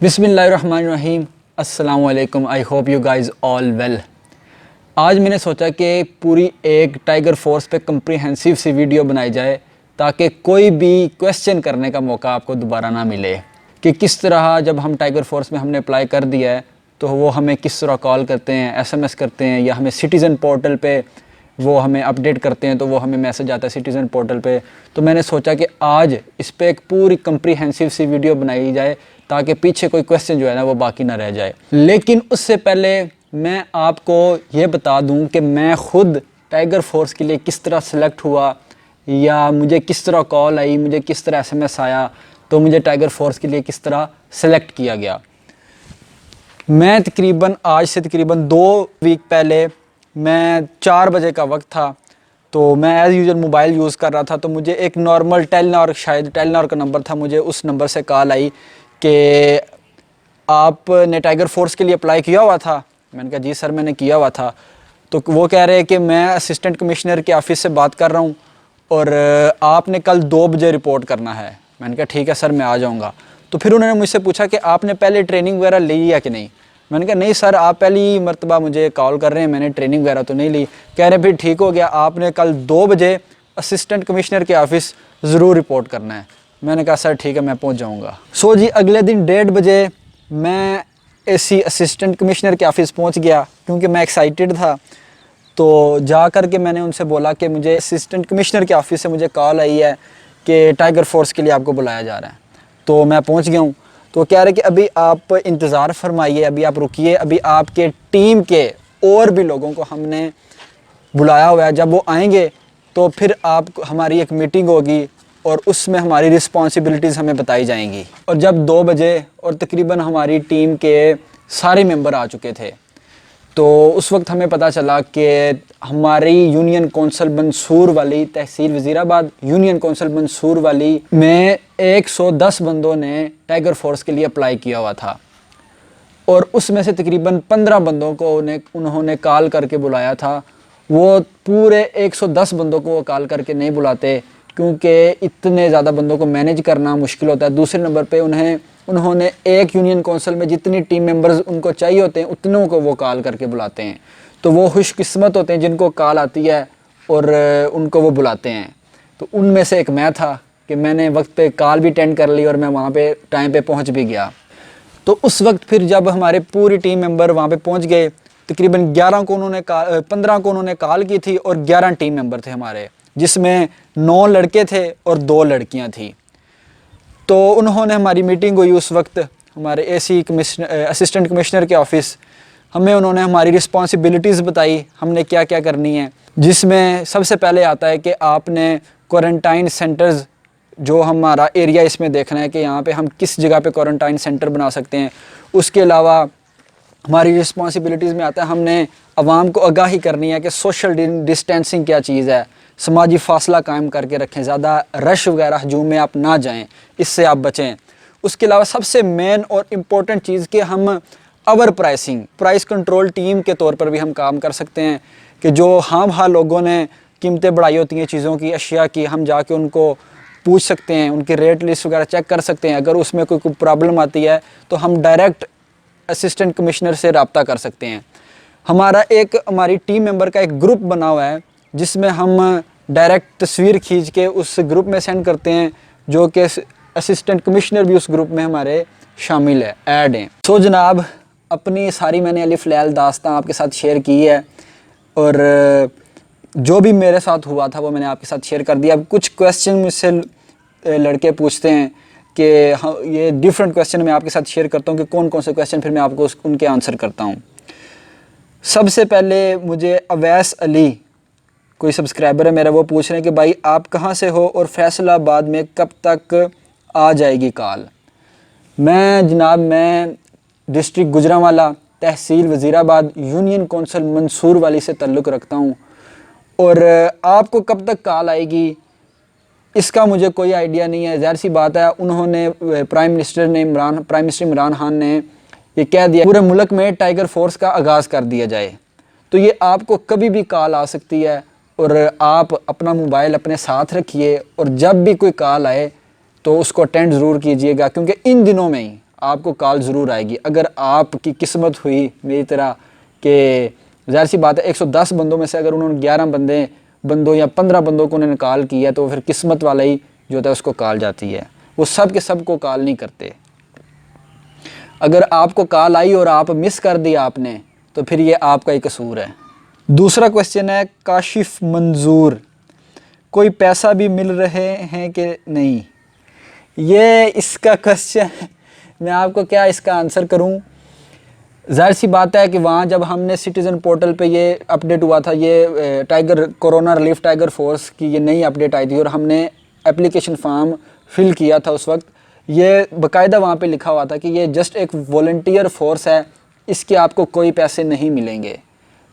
بسم اللہ الرحمن الرحیم. السلام علیکم. I hope you guys all well. آج میں نے سوچا کہ پوری ایک ٹائیگر فورس پہ کمپریہنسو سی ویڈیو بنائی جائے تاکہ کوئی بھی کویسچن کرنے کا موقع آپ کو دوبارہ نہ ملے کہ کس طرح جب ہم ٹائیگر فورس میں ہم نے اپلائی کر دیا ہے تو وہ ہمیں کس طرح کال کرتے ہیں, ایس ایم ایس کرتے ہیں, یا ہمیں سٹیزن پورٹل پہ وہ ہمیں اپڈیٹ کرتے ہیں تو وہ ہمیں میسج آتا ہے سٹیزن پورٹل پہ. تو میں نے سوچا کہ آج اس پہ ایک پوری کمپریہنسو سی ویڈیو بنائی جائے تاکہ پیچھے کوئی کویسچن جو ہے نا وہ باقی نہ رہ جائے. لیکن اس سے پہلے میں آپ کو یہ بتا دوں کہ میں خود ٹائیگر فورس کے لیے کس طرح سلیکٹ ہوا, یا مجھے کس طرح کال آئی, مجھے کس طرح ایس ایم ایس آیا, تو مجھے ٹائیگر فورس کے لیے کس طرح سلیکٹ کیا گیا. میں آج سے تقریباً 2 ویک پہلے میں 4 بجے کا وقت تھا, تو میں ایز یوزول موبائل یوز کر رہا تھا, تو مجھے ایک نارمل ٹیلنار کا نمبر تھا, مجھے اس نمبر سے کال آئی کہ آپ نے ٹائیگر فورس کے لیے اپلائی کیا ہوا تھا. میں نے کہا جی سر میں نے کیا ہوا تھا. تو وہ کہہ رہے کہ میں اسسٹنٹ کمشنر کے آفس سے بات کر رہا ہوں اور آپ نے کل 2 بجے رپورٹ کرنا ہے. میں نے کہا ٹھیک ہے سر میں آ جاؤں گا. تو پھر انہوں نے مجھ سے پوچھا کہ آپ نے پہلے ٹریننگ وغیرہ لی ہے کہ نہیں. میں نے کہا نہیں سر آپ پہلی مرتبہ مجھے کال کر رہے ہیں, میں نے ٹریننگ وغیرہ تو نہیں لی. کہہ رہے پھر ٹھیک ہو گیا, آپ نے کل 2 بجے اسسٹنٹ کمشنر کے آفس ضرور رپورٹ کرنا ہے. میں نے کہا سر ٹھیک ہے میں پہنچ جاؤں گا. جی اگلے دن 1:30 بجے میں اسسٹنٹ کمشنر کے آفس پہنچ گیا کیونکہ میں ایکسائٹیڈ تھا. تو جا کر کے میں نے ان سے بولا کہ مجھے اسسٹنٹ کمشنر کے آفس سے مجھے کال آئی ہے کہ ٹائیگر فورس کے لیے آپ کو بلایا جا رہا ہے. تو میں پہنچ گیا ہوں. تو کہہ رہے کہ ابھی آپ انتظار فرمائیے, ابھی آپ رکیے, ابھی آپ کے ٹیم کے اور بھی لوگوں کو ہم نے بلایا ہوا ہے, جب وہ آئیں گے تو پھر ہماری ایک میٹنگ ہوگی اور اس میں ہماری رسپانسبلٹیز ہمیں بتائی جائیں گی. اور جب 2 بجے اور تقریباً ہماری ٹیم کے سارے ممبر آ چکے تھے, تو اس وقت ہمیں پتہ چلا کہ ہماری یونین کونسل منصور والی تحصیل وزیر آباد یونین کونسل منصور والی میں 110 بندوں نے ٹائیگر فورس کے لیے اپلائی کیا ہوا تھا, اور اس میں سے تقریباً 15 بندوں کو انہوں نے کال کر کے بلایا تھا. وہ پورے 110 بندوں کو وہ کال کر کے نہیں بلاتے کیونکہ اتنے زیادہ بندوں کو مینیج کرنا مشکل ہوتا ہے. دوسرے نمبر پہ انہوں نے ایک یونین کونسل میں جتنی ٹیم ممبرز ان کو چاہیے ہوتے ہیں اتنوں کو وہ کال کر کے بلاتے ہیں. تو وہ خوش قسمت ہوتے ہیں جن کو کال آتی ہے اور ان کو وہ بلاتے ہیں. تو ان میں سے ایک میں تھا کہ میں نے وقت پہ کال بھی اٹینڈ کر لی اور میں وہاں پہ ٹائم پہ پہنچ بھی گیا. تو اس وقت پھر جب ہمارے پوری ٹیم ممبر وہاں پہ پہنچ گئے, تقریباً 15 کو انہوں نے کال کی تھی اور 11 ٹیم ممبر تھے ہمارے, جس میں 9 لڑکے تھے اور 2 لڑکیاں تھیں. تو انہوں نے ہماری میٹنگ ہوئی اس وقت ہمارے اسسٹنٹ کمشنر کے آفس. انہوں نے ہماری رسپانسبلٹیز بتائی ہم نے کیا کیا کرنی ہے, جس میں سب سے پہلے آتا ہے کہ آپ نے کوارنٹائن سینٹرز جو ہمارا ایریا اس میں دیکھنا ہے کہ یہاں پہ ہم کس جگہ پہ کوارنٹائن سینٹر بنا سکتے ہیں. اس کے علاوہ ہماری رسپانسبلٹیز میں آتا ہے ہم نے عوام کو آگاہی کرنی ہے کہ سوشل ڈسٹینسنگ کیا چیز ہے, سماجی فاصلہ قائم کر کے رکھیں, زیادہ رش وغیرہ ہجوم میں آپ نہ جائیں, اس سے آپ بچیں. اس کے علاوہ سب سے مین اور امپورٹنٹ چیز کہ ہم پرائس کنٹرول ٹیم کے طور پر بھی ہم کام کر سکتے ہیں کہ جو لوگوں نے قیمتیں بڑھائی ہوتی ہیں چیزوں کی, اشیاء کی, ہم جا کے ان کو پوچھ سکتے ہیں, ان کی ریٹ لسٹ وغیرہ چیک کر سکتے ہیں. اگر اس میں کوئی پرابلم آتی ہے تو ہم ڈائریکٹ اسسٹنٹ کمشنر سے رابطہ کر سکتے ہیں. ہماری ٹیم ممبر کا ایک گروپ بنا ہوا ہے جس میں ہم ڈائریکٹ تصویر کھینچ کے اس گروپ میں سینڈ کرتے ہیں, جو کہ اسسٹنٹ کمشنر بھی اس گروپ میں ہمارے شامل ہے, ایڈ ہیں. جناب اپنی ساری میں نے الف لیل داستان آپ کے ساتھ شیئر کی ہے, اور جو بھی میرے ساتھ ہوا تھا وہ میں نے آپ کے ساتھ شیئر کر دیا. اب کچھ کویسچن مجھ سے لڑکے پوچھتے ہیں کہ یہ ڈیفرنٹ کویسچن میں آپ کے ساتھ شیئر کرتا ہوں کہ کون کون سے کویسچن پھر میں آپ کو ان کے آنسر کرتا ہوں. سب سے پہلے مجھے اویس علی کوئی سبسکرائبر ہے میرا, وہ پوچھ رہے ہیں کہ بھائی آپ کہاں سے ہو اور فیصل آباد میں کب تک آ جائے گی کال. میں ڈسٹرکٹ گوجرانوالا تحصیل وزیر آباد یونین کونسل منصور والی سے تعلق رکھتا ہوں, اور آپ کو کب تک کال آئے گی اس کا مجھے کوئی آئیڈیا نہیں ہے. ظاہر سی بات ہے انہوں نے پرائم منسٹر عمران خان نے یہ کہہ دیا پورے ملک میں ٹائیگر فورس کا آغاز کر دیا جائے, تو یہ آپ کو کبھی بھی کال آ سکتی ہے, اور آپ اپنا موبائل اپنے ساتھ رکھیے اور جب بھی کوئی کال آئے تو اس کو اٹینڈ ضرور کیجئے گا, کیونکہ ان دنوں میں ہی آپ کو کال ضرور آئے گی. اگر آپ کی قسمت ہوئی میری طرح کہ ظاہر سی بات ہے 110 بندوں میں سے اگر انہوں نے 11 بندوں یا 15 بندوں کو انہوں نے کال کی ہے تو پھر قسمت والا ہی جو ہوتا ہے اس کو کال جاتی ہے. وہ سب کے سب کو کال نہیں کرتے. اگر آپ کو کال آئی اور آپ مس کر دیا آپ نے تو پھر یہ آپ کا ہی قصور ہے. دوسرا کویسچن ہے کاشف منظور, کوئی پیسہ بھی مل رہے ہیں کہ نہیں؟ یہ اس کا کویسچن میں آپ کو کیا اس کا آنسر کروں. ظاہر سی بات ہے کہ وہاں جب ہم نے سٹیزن پورٹل پہ یہ اپڈیٹ ہوا تھا, یہ کورونا ریلیف ٹائیگر فورس کی یہ نئی اپڈیٹ آئی تھی اور ہم نے اپلیکیشن فارم فل کیا تھا اس وقت. یہ باقاعدہ وہاں پہ لکھا ہوا تھا کہ یہ جسٹ ایک والنٹیئر فورس ہے, اس کے آپ کو کوئی پیسے نہیں ملیں گے.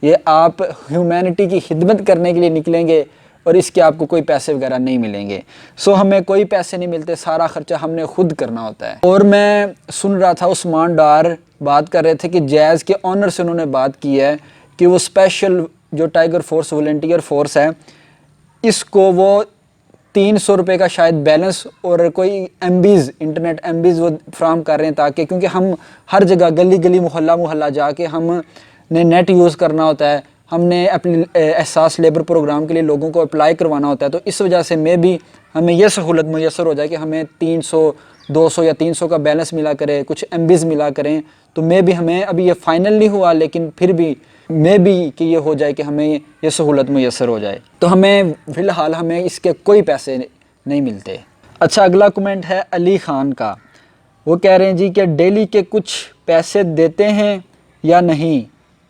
یہ آپ ہیومینٹی کی خدمت کرنے کے لیے نکلیں گے اور اس کے آپ کو کوئی پیسے وغیرہ نہیں ملیں گے. سو ہمیں کوئی پیسے نہیں ملتے, سارا خرچہ ہم نے خود کرنا ہوتا ہے. اور میں سن رہا تھا عثمان ڈار بات کر رہے تھے کہ جیز کے آنر سے انہوں نے بات کی ہے کہ وہ اسپیشل جو ٹائیگر فورس والنٹیئر فورس ہے اس کو وہ 300 روپے کا شاید بیلنس اور کوئی انٹرنیٹ ایم بیز وہ فراہم کر رہے ہیں, تاکہ کیونکہ ہم ہر جگہ گلی گلی محلہ جا کے ہم نے نیٹ یوز کرنا ہوتا ہے, ہم نے اپنی احساس لیبر پروگرام کے لیے لوگوں کو اپلائی کروانا ہوتا ہے. تو اس وجہ سے میں بھی ہمیں یہ سہولت میسر ہو جائے کہ ہمیں 300 200 یا 300 کا بیلنس ملا کرے, کچھ ایم بیز ملا کریں. تو میں بھی ہمیں ابھی یہ فائنل نہیں ہوا لیکن پھر بھی میں بھی کہ یہ ہو جائے کہ ہمیں یہ سہولت میسر ہو جائے. تو ہمیں فی الحال ہمیں اس کے کوئی پیسے نہیں ملتے. اچھا, اگلا کمنٹ ہے علی خان کا. وہ کہہ رہے ہیں جی کہ ڈیلی کے کچھ پیسے دیتے ہیں یا نہیں,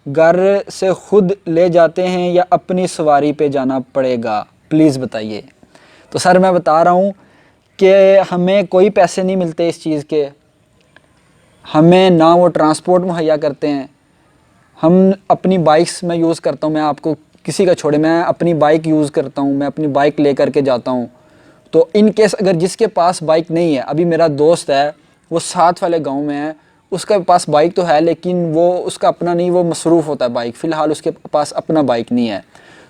گھر سے خود لے جاتے ہیں یا اپنی سواری پہ جانا پڑے گا, پلیز بتائیے. تو سر میں بتا رہا ہوں کہ ہمیں کوئی پیسے نہیں ملتے اس چیز کے. ہمیں نہ وہ ٹرانسپورٹ مہیا کرتے ہیں. ہم اپنی بائکس میں یوز کرتا ہوں, میں آپ کو کسی کا چھوڑے, میں اپنی بائک یوز کرتا ہوں, میں اپنی بائک لے کر کے جاتا ہوں. تو ان کیس اگر جس کے پاس بائک نہیں ہے, ابھی میرا دوست ہے وہ ساتھ والے گاؤں میں ہے, اس کے پاس بائک تو ہے لیکن وہ اس کا اپنا نہیں, وہ مصروف ہوتا ہے بائک, فی الحال اس کے پاس اپنا بائک نہیں ہے.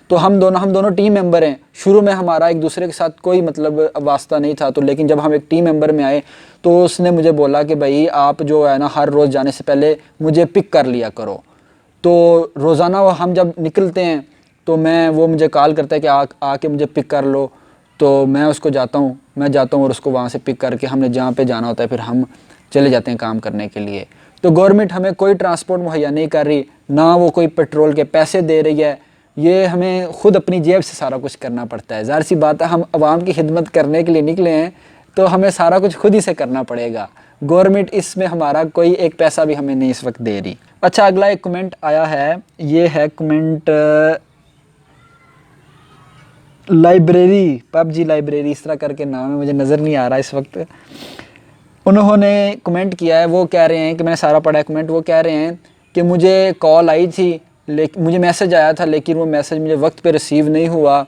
تو ہم دونوں ٹیم ممبر ہیں. شروع میں ہمارا ایک دوسرے کے ساتھ کوئی مطلب واسطہ نہیں تھا, تو لیکن جب ہم ایک ٹیم ممبر میں آئے تو اس نے مجھے بولا کہ بھائی آپ جو ہے نا ہر روز جانے سے پہلے مجھے پک کر لیا کرو. تو روزانہ ہم جب نکلتے ہیں تو وہ مجھے کال کرتا ہے کہ آ کے مجھے پک کر لو. تو میں اس کو جاتا ہوں اور اس کو وہاں سے پک کر کے ہم نے جہاں پہ جانا ہوتا ہے پھر ہم چلے جاتے ہیں کام کرنے کے لیے. تو گورنمنٹ ہمیں کوئی ٹرانسپورٹ مہیا نہیں کر رہی, نہ وہ کوئی پیٹرول کے پیسے دے رہی ہے. یہ ہمیں خود اپنی جیب سے سارا کچھ کرنا پڑتا ہے. ظاہر سی بات ہے ہم عوام کی خدمت کرنے کے لیے نکلے ہیں تو ہمیں سارا کچھ خود ہی سے کرنا پڑے گا. گورنمنٹ اس میں ہمارا کوئی ایک پیسہ بھی ہمیں نہیں اس وقت دے رہی. اچھا, اگلا ایک کمنٹ آیا ہے, یہ ہے کمنٹ لائبریری PUBG لائبریری اس طرح کر کے نام ہے, مجھے نظر نہیں آ رہا اس وقت. انہوں نے کمنٹ کیا ہے, وہ کہہ رہے ہیں کہ میں نے سارا پڑھا ہے کمنٹ. وہ کہہ رہے ہیں کہ مجھے کال آئی تھی, لیکن مجھے میسج آیا تھا لیکن وہ میسج مجھے وقت پہ ریسیو نہیں ہوا,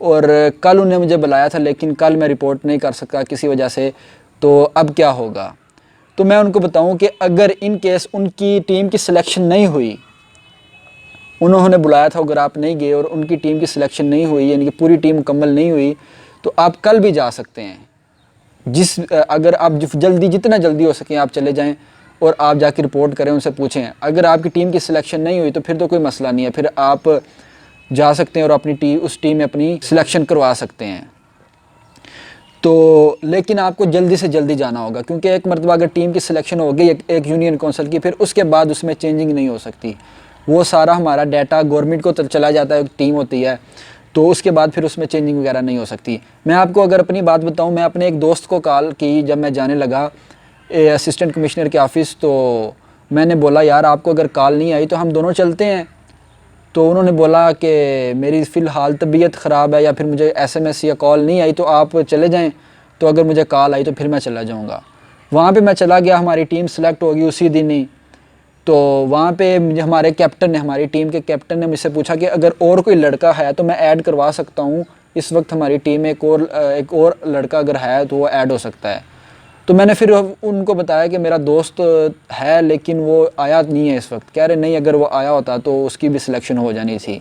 اور کل انہیں مجھے بلایا تھا لیکن کل میں رپورٹ نہیں کر سکا کسی وجہ سے. تو اب کیا ہوگا؟ تو میں ان کو بتاؤں کہ اگر ان کیس ان کی ٹیم کی سلیکشن نہیں ہوئی, انہوں نے بلایا تھا اگر آپ نہیں گئے اور ان کی ٹیم کی سلیکشن نہیں ہوئی, یعنی کہ پوری ٹیم مکمل نہیں ہوئی, تو آپ کل بھی جا سکتے ہیں. اگر آپ جتنا جلدی ہو سکیں آپ چلے جائیں اور آپ جا کے رپورٹ کریں, ان سے پوچھیں. اگر آپ کی ٹیم کی سلیکشن نہیں ہوئی تو پھر تو کوئی مسئلہ نہیں ہے, پھر آپ جا سکتے ہیں اور اپنی اس ٹیم میں اپنی سلیکشن کروا سکتے ہیں. تو لیکن آپ کو جلدی سے جلدی جانا ہوگا, کیونکہ ایک مرتبہ اگر ٹیم کی سلیکشن ہو گئی ایک یونین کونسل کی, پھر اس کے بعد اس میں چینجنگ نہیں ہو سکتی. وہ سارا ہمارا ڈیٹا گورنمنٹ کو چلا جاتا ہے, ایک ٹیم ہوتی ہے, تو اس کے بعد پھر اس میں چینجنگ وغیرہ نہیں ہو سکتی. میں آپ کو اگر اپنی بات بتاؤں, میں اپنے ایک دوست کو کال کی جب میں جانے لگا اسسٹنٹ کمشنر کے آفس, تو میں نے بولا یار آپ کو اگر کال نہیں آئی تو ہم دونوں چلتے ہیں. تو انہوں نے بولا کہ میری فی الحال طبیعت خراب ہے یا پھر مجھے SMS یا کال نہیں آئی تو آپ چلے جائیں, تو اگر مجھے کال آئی تو پھر میں چلا جاؤں گا. وہاں پہ میں چلا گیا, ہماری ٹیم سلیکٹ ہوگی اسی دن ہی. تو وہاں پہ ہمارے کیپٹن نے, ہماری ٹیم کے کیپٹن نے مجھ سے پوچھا کہ اگر اور کوئی لڑکا ہے تو میں ایڈ کروا سکتا ہوں, اس وقت ہماری ٹیم میں ایک اور لڑکا اگر ہے تو وہ ایڈ ہو سکتا ہے. تو میں نے پھر ان کو بتایا کہ میرا دوست ہے لیکن وہ آیا نہیں ہے اس وقت. کہہ رہے نہیں, اگر وہ آیا ہوتا تو اس کی بھی سلیکشن ہو جانی تھی.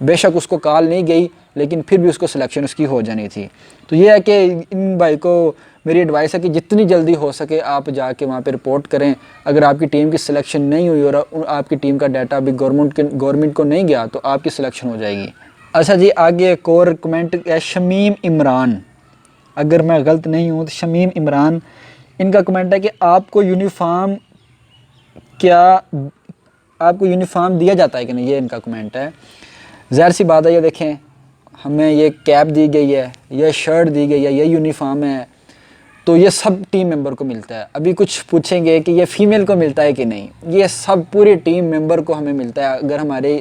بے شک اس کو کال نہیں گئی لیکن پھر بھی اس کو سلیکشن اس کی ہو جانی تھی. تو یہ ہے کہ ان بھائی کو میری ایڈوائس ہے کہ جتنی جلدی ہو سکے آپ جا کے وہاں پہ رپورٹ کریں. اگر آپ کی ٹیم کی سلیکشن نہیں ہوئی اور آپ کی ٹیم کا ڈیٹا ابھی گورنمنٹ کو نہیں گیا تو آپ کی سلیکشن ہو جائے گی. اچھا جی, آگے ایک اور کمنٹ ہے شمیم عمران, اگر میں غلط نہیں ہوں تو شمیم عمران, ان کا کمنٹ ہے کہ آپ کو یونیفارم دیا جاتا ہے کہ نہیں, یہ ان کا کمنٹ ہے. ظاہر سی بات ہے, یہ دیکھیں ہمیں یہ کیپ دی گئی ہے, یہ شرٹ دی گئی ہے, یہ یونیفارم ہے, تو یہ سب ٹیم ممبر کو ملتا ہے. ابھی کچھ پوچھیں گے کہ یہ فیمیل کو ملتا ہے کہ نہیں, یہ سب پوری ٹیم ممبر کو ہمیں ملتا ہے. اگر ہمارے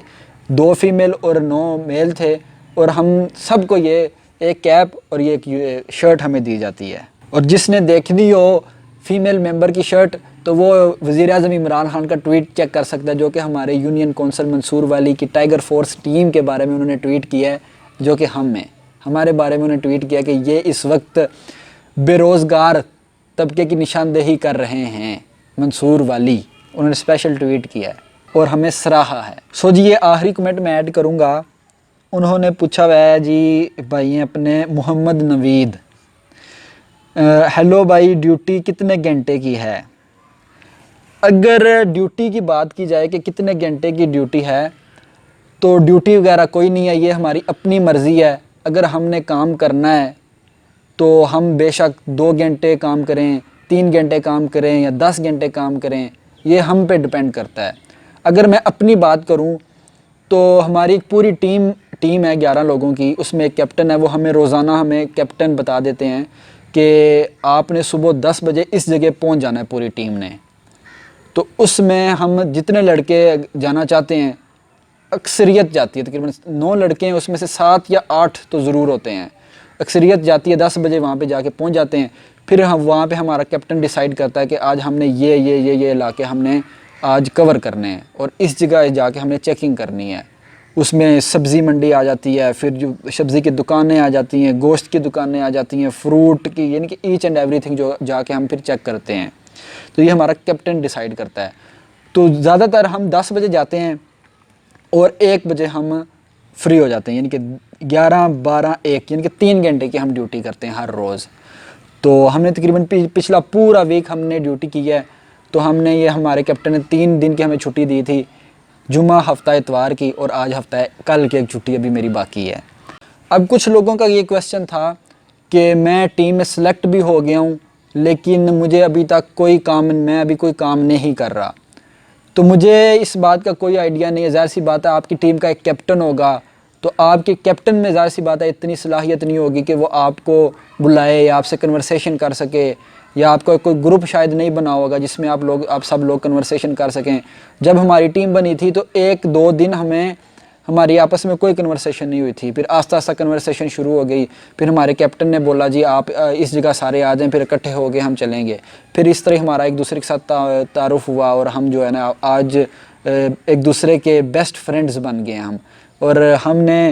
2 فیمیل اور 9 میل تھے اور ہم سب کو یہ ایک کیپ اور یہ ایک شرٹ ہمیں دی جاتی ہے. اور جس نے دیکھنی ہو فیمیل ممبر کی شرٹ تو وہ وزیر اعظم عمران خان کا ٹویٹ چیک کر سکتا ہے, جو کہ ہمارے یونین کونسل منصور والی کی ٹائیگر فورس ٹیم کے بارے میں انہوں نے ٹویٹ کیا ہے, جو کہ ہمارے بارے میں انہوں نے ٹویٹ کیا کہ یہ اس وقت بے روزگار طبقے کی نشاندہی کر رہے ہیں. منصور والی انہوں نے اسپیشل ٹویٹ کیا ہے اور ہمیں سراہا ہے. سو جی, یہ آخری کمنٹ میں ایڈ کروں گا. انہوں نے پوچھا ہوا ہے جی بھائی اپنے محمد نوید, ہیلو بھائی ڈیوٹی کتنے گھنٹے کی ہے؟ اگر ڈیوٹی کی بات کی جائے کہ کتنے گھنٹے کی ڈیوٹی ہے تو ڈیوٹی وغیرہ کوئی نہیں ہے, یہ ہماری اپنی مرضی ہے. اگر ہم نے کام کرنا ہے تو ہم بے شک 2 گھنٹے کام کریں, 3 گھنٹے کام کریں یا 10 گھنٹے کام کریں, یہ ہم پہ ڈپینڈ کرتا ہے. اگر میں اپنی بات کروں تو ہماری پوری ٹیم ہے 11 لوگوں کی, اس میں ایک کیپٹن ہے. وہ ہمیں روزانہ کیپٹن بتا دیتے ہیں کہ آپ نے صبح 10 بجے اس جگہ پہنچ جانا ہے پوری ٹیم نے. تو اس میں ہم جتنے لڑکے جانا چاہتے ہیں, اکثریت جاتی ہے, تقریباً 9 لڑکے ہیں اس میں سے 7 یا 8 تو ضرور ہوتے ہیں, اکثریت جاتی ہے 10 بجے وہاں پہ جا کے پہنچ جاتے ہیں. پھر ہم وہاں پہ ہمارا کیپٹن ڈیسائیڈ کرتا ہے کہ آج ہم نے یہ علاقے ہم نے آج کور کرنے ہیں اور اس جگہ جا کے ہم نے چیکنگ کرنی ہے. اس میں سبزی منڈی آ جاتی ہے, پھر جو سبزی کی دکانیں آ جاتی ہیں, گوشت کی دکانیں آ جاتی ہیں, فروٹ کی, یعنی کہ ایچ اینڈ ایوری تھنگ جو جا کے ہم پھر چیک کرتے ہیں. تو یہ ہمارا کیپٹن ڈیسائیڈ کرتا ہے. تو زیادہ تر ہم 10 بجے جاتے ہیں اور 1 بجے ہم فری ہو جاتے ہیں, یعنی کہ 11 12 1 یعنی کہ 3 گھنٹے کی ہم ڈیوٹی کرتے ہیں ہر روز. تو ہم نے تقریباً پچھلا پورا ویک ہم نے ڈیوٹی کی ہے. تو ہم نے یہ ہمارے کیپٹن نے 3 دن کی ہمیں چھٹی دی تھی, جمعہ, ہفتہ اتوار کی, اور آج ہفتہ کل کی ایک چھٹی ابھی میری باقی ہے. اب کچھ لوگوں کا یہ کویسچن تھا کہ میں ٹیم میں سلیکٹ بھی ہو گیا ہوں لیکن مجھے ابھی تک میں ابھی کوئی کام نہیں کر رہا. تو مجھے اس بات کا کوئی آئیڈیا نہیں ہے. ظاہر سی بات ہے آپ کی ٹیم کا ایک کیپٹن ہوگا, تو آپ کے کیپٹن میں ظاہر سی بات ہے اتنی صلاحیت نہیں ہوگی کہ وہ آپ کو بلائے یا آپ سے کنورسیشن کر سکے, یا آپ کا کوئی گروپ شاید نہیں بنا ہوگا جس میں آپ سب لوگ کنورسیشن کر سکیں. جب ہماری ٹیم بنی تھی تو 1-2 دن ہماری آپس میں کوئی کنورسیشن نہیں ہوئی تھی. پھر آہستہ آہستہ کنورسیشن شروع ہو گئی. پھر ہمارے کیپٹن نے بولا جی آپ اس جگہ سارے آ جائیں, پھر اکٹھے ہو گئے ہم چلیں گے. پھر اس طرح ہمارا ایک دوسرے کے ساتھ تعارف ہوا اور ہم جو ہے نا آج ایک دوسرے کے بیسٹ فرینڈز بن گئے ہم. اور ہم نے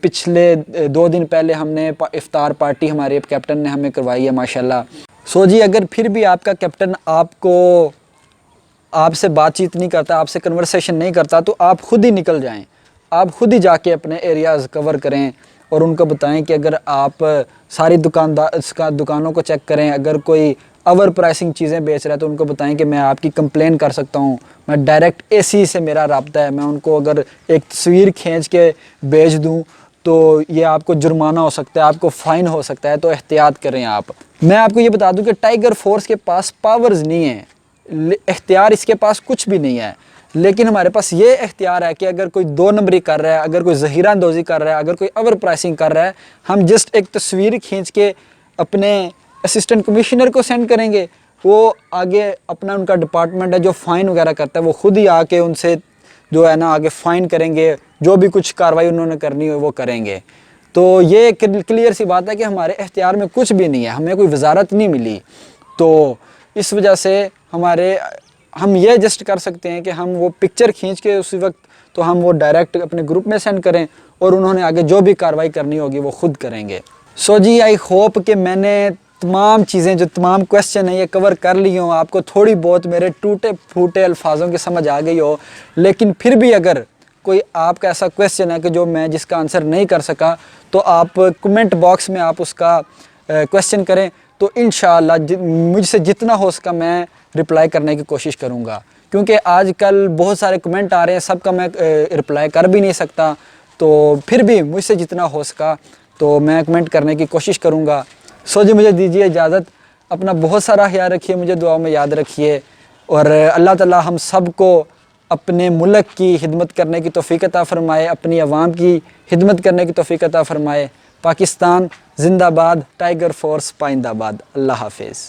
پچھلے 2 دن پہلے ہم نے افطار پارٹی ہمارے کیپٹن نے ہمیں کروائی ہے ماشاءاللہ. سو جی, اگر پھر بھی آپ کا کیپٹن آپ سے بات چیت نہیں کرتا, آپ سے کنورسیشن نہیں کرتا, تو آپ خود ہی نکل جائیں. آپ خود ہی جا کے اپنے ایریاز کور کریں اور ان کو بتائیں کہ اگر آپ ساری دکانوں کو چیک کریں, اگر کوئی اوور پرائسنگ چیزیں بیچ رہا ہے تو ان کو بتائیں کہ میں آپ کی کمپلین کر سکتا ہوں, میں ڈائریکٹ AC سے میرا رابطہ ہے, میں ان کو اگر ایک تصویر کھینچ کے بھیج دوں تو یہ آپ کو جرمانہ ہو سکتا ہے, آپ کو فائن ہو سکتا ہے. تو احتیاط کریں آپ. میں آپ کو یہ بتا دوں کہ ٹائیگر فورس کے پاس پاورز نہیں ہیں, اختیار اس کے پاس کچھ بھی نہیں ہے, لیکن ہمارے پاس یہ اختیار ہے کہ اگر کوئی 2 نمبری کر رہا ہے, اگر کوئی ذخیرہ اندوزی کر رہا ہے, اگر کوئی اوور پرائسنگ کر رہا ہے, ہم جسٹ ایک تصویر کھینچ کے اپنے اسسٹنٹ کمشنر کو سینڈ کریں گے. وہ آگے اپنا ان کا ڈپارٹمنٹ ہے جو فائن وغیرہ کرتا ہے, وہ خود ہی آ کے ان سے جو ہے نا آگے فائن کریں گے, جو بھی کچھ کارروائی انہوں نے کرنی ہو وہ کریں گے. تو یہ کلیئر سی بات ہے کہ ہمارے اختیار میں کچھ بھی نہیں ہے, ہمیں کوئی وزارت نہیں ملی. تو اس وجہ سے ہم یہ جسٹ کر سکتے ہیں کہ ہم وہ پکچر کھینچ کے اسی وقت تو ہم وہ ڈائریکٹ اپنے گروپ میں سینڈ کریں اور انہوں نے آگے جو بھی کارروائی کرنی ہوگی وہ خود کریں گے. سو جی, آئی ہوپ کہ میں نے تمام چیزیں جو تمام کویسچن ہیں یہ کور کر لی ہوں, آپ کو تھوڑی بہت میرے ٹوٹے پھوٹے الفاظوں کی سمجھ آ گئی ہو. لیکن پھر بھی اگر کوئی آپ کا ایسا کویسچن ہے کہ جو میں جس کا آنسر نہیں کر سکا تو آپ کمنٹ باکس میں آپ اس کا کویسچن کریں. تو انشاءاللہ مجھ سے جتنا ہو سکا میں رپلائی کرنے کی کوشش کروں گا، کیونکہ آج کل بہت سارے کمنٹ آ رہے ہیں، سب کا میں رپلائی کر بھی نہیں سکتا، تو پھر بھی مجھ سے جتنا ہو سکا تو میں کمنٹ کرنے کی کوشش کروں گا۔ سو جی مجھے دیجیے اجازت، اپنا بہت سارا خیال رکھیے، مجھے دعاؤں میں یاد رکھیے، اور اللہ تعالی ہم سب کو اپنے ملک کی خدمت کرنے کی توفیق عطا فرمائے، اپنی عوام کی خدمت کرنے کی توفیق عطا فرمائے۔ پاکستان زندہ باد، ٹائیگر فورس پائندہ باد۔ اللہ حافظ۔